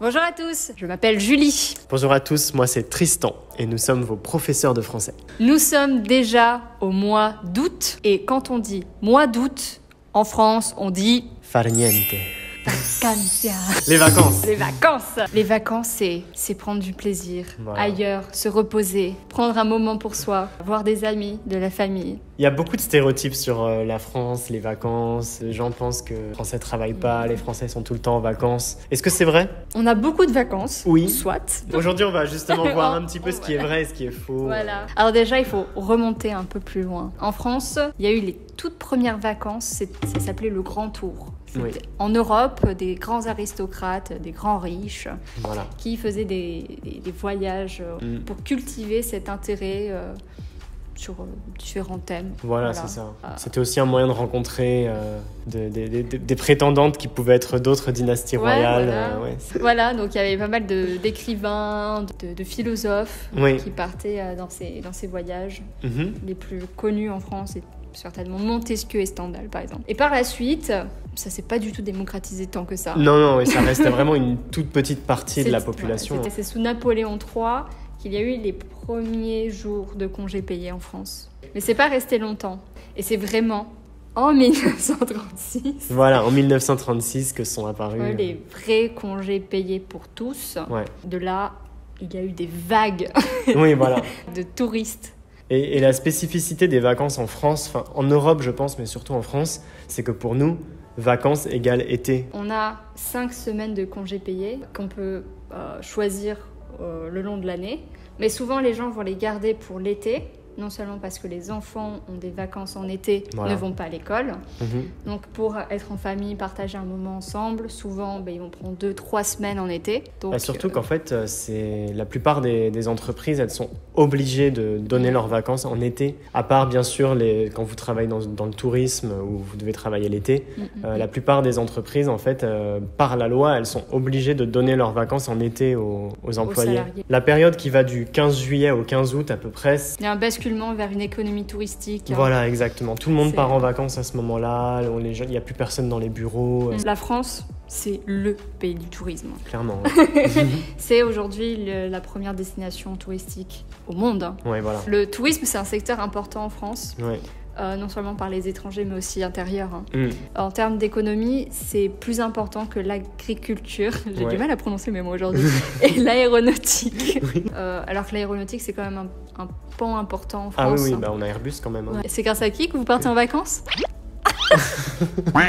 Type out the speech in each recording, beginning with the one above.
Bonjour à tous, je m'appelle Julie. Bonjour à tous, moi c'est Tristan et nous sommes vos professeurs de français. Nous sommes déjà au mois d'août et quand on dit mois d'août, en France on dit Farniente. vacanza. Les vacances. Les vacances. Les vacances, c'est prendre du plaisir, Voilà. ailleurs, se reposer, prendre un moment pour soi, voir des amis, de la famille. Il y a beaucoup de stéréotypes sur la France, les vacances. Les gens pensent que les Français travaillent pas, les Français sont tout le temps en vacances. Est-ce que c'est vrai? On a beaucoup de vacances, Oui. soit. Aujourd'hui, on va justement voir un petit peu ce qui est vrai et ce qui est faux. Voilà. Alors déjà, il faut remonter un peu plus loin. En France, il y a eu les toutes premières vacances, ça s'appelait le Grand Tour. C'était Oui. en Europe, des grands aristocrates, des grands riches, Voilà. qui faisaient des voyages pour cultiver cet intérêt sur différents thèmes. Voilà, c'est ça. C'était aussi un moyen de rencontrer des prétendantes qui pouvaient être d'autres dynasties royales. Voilà. Voilà, donc il y avait pas mal d'écrivains, de philosophes Oui. qui partaient dans ces voyages. Mhm. Les plus connus en France, c'est certainement Montesquieu et Stendhal, par exemple. Et par la suite, ça s'est pas du tout démocratisé tant que ça. Non, oui, ça restait vraiment une toute petite partie de la C'est- population. ouais, c'est sous Napoléon III qu'il y a eu les premiers jours de congés payés en France. Mais c'est pas resté longtemps. Et c'est vraiment en 1936 Voilà, en 1936 que sont apparus. les vrais congés payés pour tous. Ouais. De là, il y a eu des vagues Oui, voilà. de touristes. Et la spécificité des vacances en France, enfin en Europe je pense, mais surtout en France, c'est que pour nous, vacances égale été. On a 5 semaines de congés payés qu'on peut choisir le long de l'année. Mais souvent, les gens vont les garder pour l'été. Non seulement parce que les enfants ont des vacances en été, Voilà. ne vont pas à l'école. Mhm. Donc pour être en famille, partager un moment ensemble, souvent ils vont prendre 2-3 semaines en été. Donc, Bah, surtout qu'en fait, c'est la plupart des entreprises, elles sont obligées de donner leurs vacances en été. À part bien sûr quand vous travaillez dans le tourisme où vous devez travailler l'été, la plupart des entreprises en fait, par la loi, elles sont obligées de donner leurs vacances en été aux employés. salariés. La période qui va du 15 juillet au 15 août à peu près. il y a un basculement vers une économie touristique. Voilà, exactement. Tout le monde C'est- part en vacances à ce moment-là. Il n'y a plus personne dans les bureaux. La France, c'est le pays du tourisme. Clairement. Ouais. C'est aujourd'hui la première destination touristique au monde. Hein. Ouais, voilà. Le tourisme, c'est un secteur important en France. Ouais. Non seulement par les étrangers, mais aussi intérieurs. Hein. Mm. En termes d'économie, c'est plus important que l'agriculture, j'ai Ouais. du mal à prononcer mes mots aujourd'hui, et l'aéronautique. Alors que l'aéronautique, c'est quand même un pan important en France. Ah oui, oui, hein. bah, on a Airbus quand même. Hein. Ouais. C'est grâce à qui que vous partez en vacances?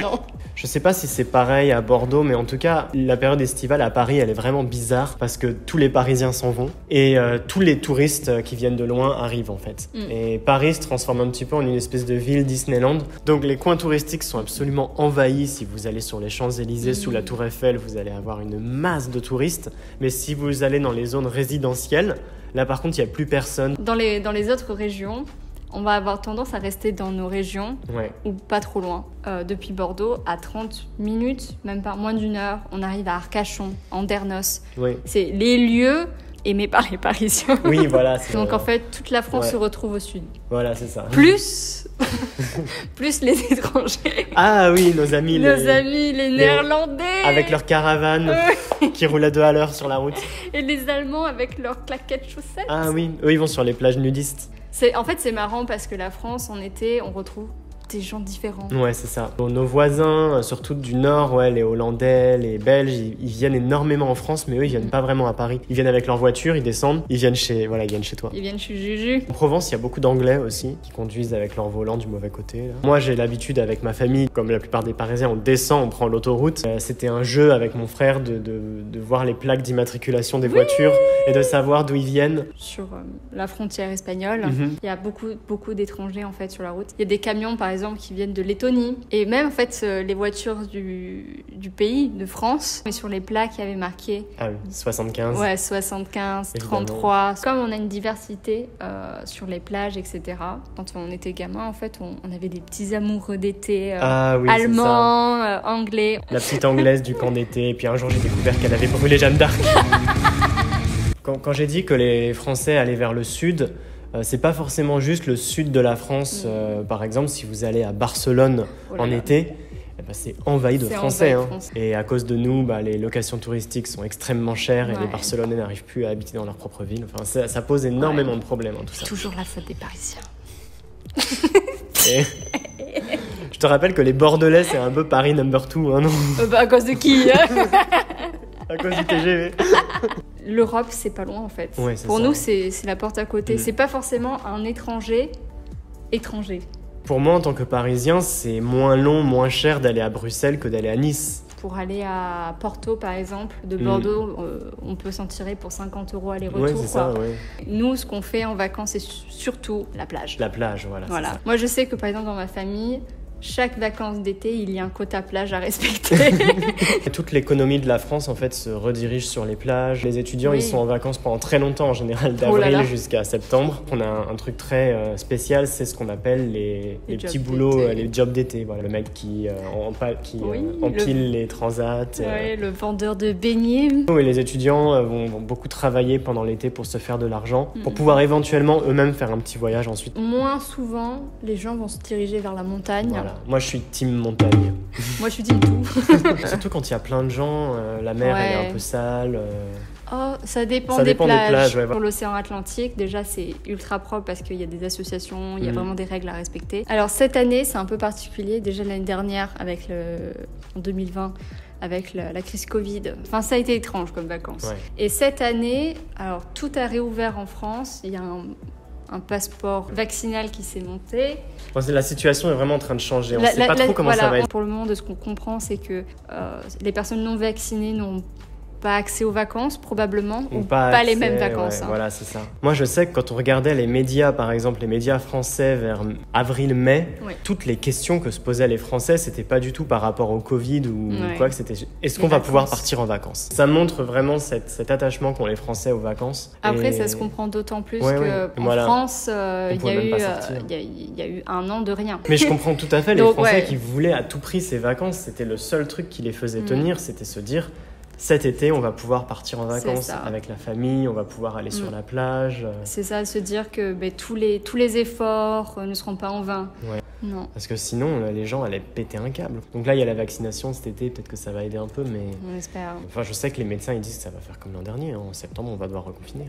Non. Je sais pas si c'est pareil à Bordeaux, mais en tout cas, la période estivale à Paris, elle est vraiment bizarre parce que tous les Parisiens s'en vont et tous les touristes qui viennent de loin arrivent en fait. Et Paris se transforme un petit peu en une espèce de ville Disneyland. Donc les coins touristiques sont absolument envahis. Si vous allez sur les Champs-Élysées, sous la Tour Eiffel, vous allez avoir une masse de touristes. Mais si vous allez dans les zones résidentielles, là par contre, il n'y a plus personne. Dans les autres régions, on va avoir tendance à rester dans nos régions Ouais. ou pas trop loin. Depuis Bordeaux, à 30 minutes, même pas moins d'une heure, on arrive à Arcachon, Andernos. Oui. C'est les lieux aimés par les Parisiens. Oui, voilà. c'est- Donc en fait, toute la France Ouais. se retrouve au sud. Voilà, c'est ça. Plus les étrangers. Ah oui, nos amis. Nos amis, les Néerlandais. Avec leur caravane qui roule à 2 à l'heure sur la route. Et les Allemands avec leurs claquettes chaussettes. Ah oui, eux ils vont sur les plages nudistes. En fait, c'est marrant parce que la France, en été, on retrouve des gens différents. Ouais, c'est ça. Bon, nos voisins, surtout du Nord, ouais, les Hollandais, les Belges, ils viennent énormément en France, mais eux, ils viennent pas vraiment à Paris. Ils viennent avec leur voiture, ils descendent, ils viennent chez toi. Ils viennent chez Juju. En Provence, il y a beaucoup d'Anglais aussi, qui conduisent avec leur volant du mauvais côté. Là. Moi, j'ai l'habitude avec ma famille, comme la plupart des Parisiens, on descend, on prend l'autoroute. C'était un jeu avec mon frère de voir les plaques d'immatriculation des voitures et de savoir d'où ils viennent. Sur la frontière espagnole, Mhm. il y a beaucoup d'étrangers en fait sur la route. Il y a des camions par exemple qui viennent de Lettonie et même en fait les voitures du pays, de France, mais sur les plaques il y avait marqué Ah oui, 75. ouais 75, Évidemment. 33. Comme on a une diversité sur les plages, etc. Quand on était gamin en fait, on avait des petits amoureux d'été Ah oui, c'est ça. allemands, anglais. La petite anglaise du camp d'été, et puis un jour j'ai découvert qu'elle avait brûlé Jeanne d'Arc. Quand j'ai dit que les Français allaient vers le sud, c'est pas forcément juste le sud de la France. Par exemple, si vous allez à Barcelone Oh là en là. été, bah, c'est envahi de Français. Hein. Et à cause de nous, bah, les locations touristiques sont extrêmement chères et les Barcelonais n'arrivent plus à habiter dans leur propre ville. Enfin, ça pose énormément de problèmes, hein, tout ça. Toujours la faute des Parisiens. Et... Je te rappelle que les Bordelais, c'est un peu Paris number 2, hein, non? Bah, à cause de qui? À cause du TGV. L'Europe, c'est pas loin en fait. Ouais, pour nous, c'est la porte à côté. C'est pas forcément un étranger. Pour moi, en tant que Parisien, c'est moins long, moins cher d'aller à Bruxelles que d'aller à Nice. Pour aller à Porto, par exemple, de Bordeaux, on peut s'en tirer pour 50 € aller-retour. Ouais, c'est ça, ouais. Nous, ce qu'on fait en vacances, c'est surtout la plage. La plage, voilà. C'est ça. Moi, je sais que, par exemple, dans ma famille, chaque vacances d'été, il y a un quota plage à respecter. Toute l'économie de la France, en fait, se redirige sur les plages. Les étudiants, ils sont en vacances pendant très longtemps, en général, d'avril jusqu'à septembre. On a un truc très spécial, c'est ce qu'on appelle les petits boulots, les jobs d'été. Voilà, le mec qui empile les transats. Le vendeur de beignets. Et les étudiants vont beaucoup travailler pendant l'été pour se faire de l'argent, pour pouvoir éventuellement eux-mêmes faire un petit voyage ensuite. Moins souvent, les gens vont se diriger vers la montagne. Voilà. Moi, je suis team montagne. Moi, je suis team tout. Surtout quand il y a plein de gens, la mer, elle est un peu sale. Ça dépend des plages. Ouais. Pour l'océan Atlantique, déjà, c'est ultra propre parce qu'il y a des associations, il y a vraiment des règles à respecter. Alors, cette année, c'est un peu particulier. Déjà, l'année dernière, en 2020, avec la crise Covid. Enfin, ça a été étrange comme vacances. Ouais. Et cette année, alors, tout a réouvert en France. Il y a un passeport vaccinal qui s'est monté. La situation est vraiment en train de changer. On ne sait pas trop comment ça va être. Pour le moment, de ce qu'on comprend, c'est que les personnes non vaccinées n'ont pas accès aux vacances, probablement, ou pas les mêmes vacances. Ouais, Voilà, c'est ça. Moi, je sais que quand on regardait les médias, par exemple, les médias français vers avril-mai, toutes les questions que se posaient les Français, c'était pas du tout par rapport au Covid ou quoi, que c'était est-ce qu'on va pouvoir partir en vacances? Ça montre vraiment cet attachement qu'ont les Français aux vacances. Après, ça se comprend d'autant plus qu'en France, il y a eu un an de rien. Mais je comprends tout à fait les Français qui voulaient à tout prix ces vacances. C'était le seul truc qui les faisait tenir, c'était se dire... Cet été, on va pouvoir partir en vacances avec la famille, on va pouvoir aller sur la plage. C'est ça, se dire que tous les efforts ne seront pas en vain. Ouais. Non. Parce que sinon, les gens allaient péter un câble. Donc là, il y a la vaccination cet été, peut-être que ça va aider un peu, mais... On espère. Enfin, je sais que les médecins, ils disent que ça va faire comme l'an dernier. En septembre, on va devoir reconfiner.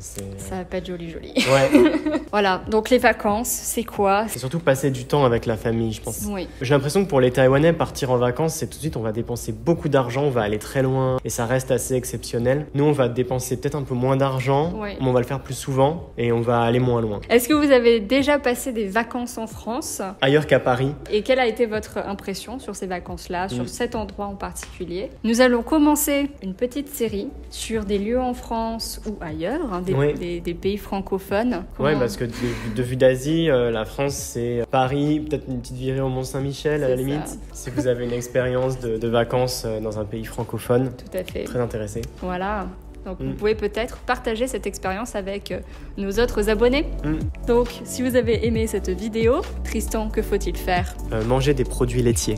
Ça va pas être joli. Ouais. Voilà, donc les vacances, c'est quoi? C'est surtout passer du temps avec la famille, je pense. Oui. J'ai l'impression que pour les Taïwanais, partir en vacances, c'est tout de suite, on va dépenser beaucoup d'argent, on va aller très loin, et ça reste assez exceptionnel. Nous, on va dépenser peut-être un peu moins d'argent, mais on va le faire plus souvent, et on va aller moins loin. Est-ce que vous avez déjà passé des vacances en France? Ailleurs qu'à Paris. Et quelle a été votre impression sur ces vacances-là, sur cet endroit en particulier? Nous allons commencer une petite série sur des lieux en France ou ailleurs, des pays francophones. Oui, parce que de vue d'Asie, la France, c'est Paris, peut-être une petite virée au Mont-Saint-Michel à la limite. Si vous avez une expérience de vacances dans un pays francophone. Tout à fait. Très intéressé. Voilà. Donc vous pouvez peut-être partager cette expérience avec nos autres abonnés. Donc si vous avez aimé cette vidéo, Tristan, que faut-il faire? Manger des produits laitiers.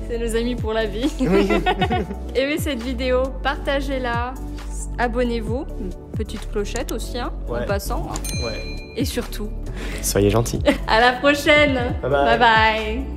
C'est nos amis pour la vie. Oui. Aimez cette vidéo, partagez-la, abonnez-vous, petite clochette aussi, en passant. Ouais. Et surtout, soyez gentils. À la prochaine. Bye bye. Bye bye.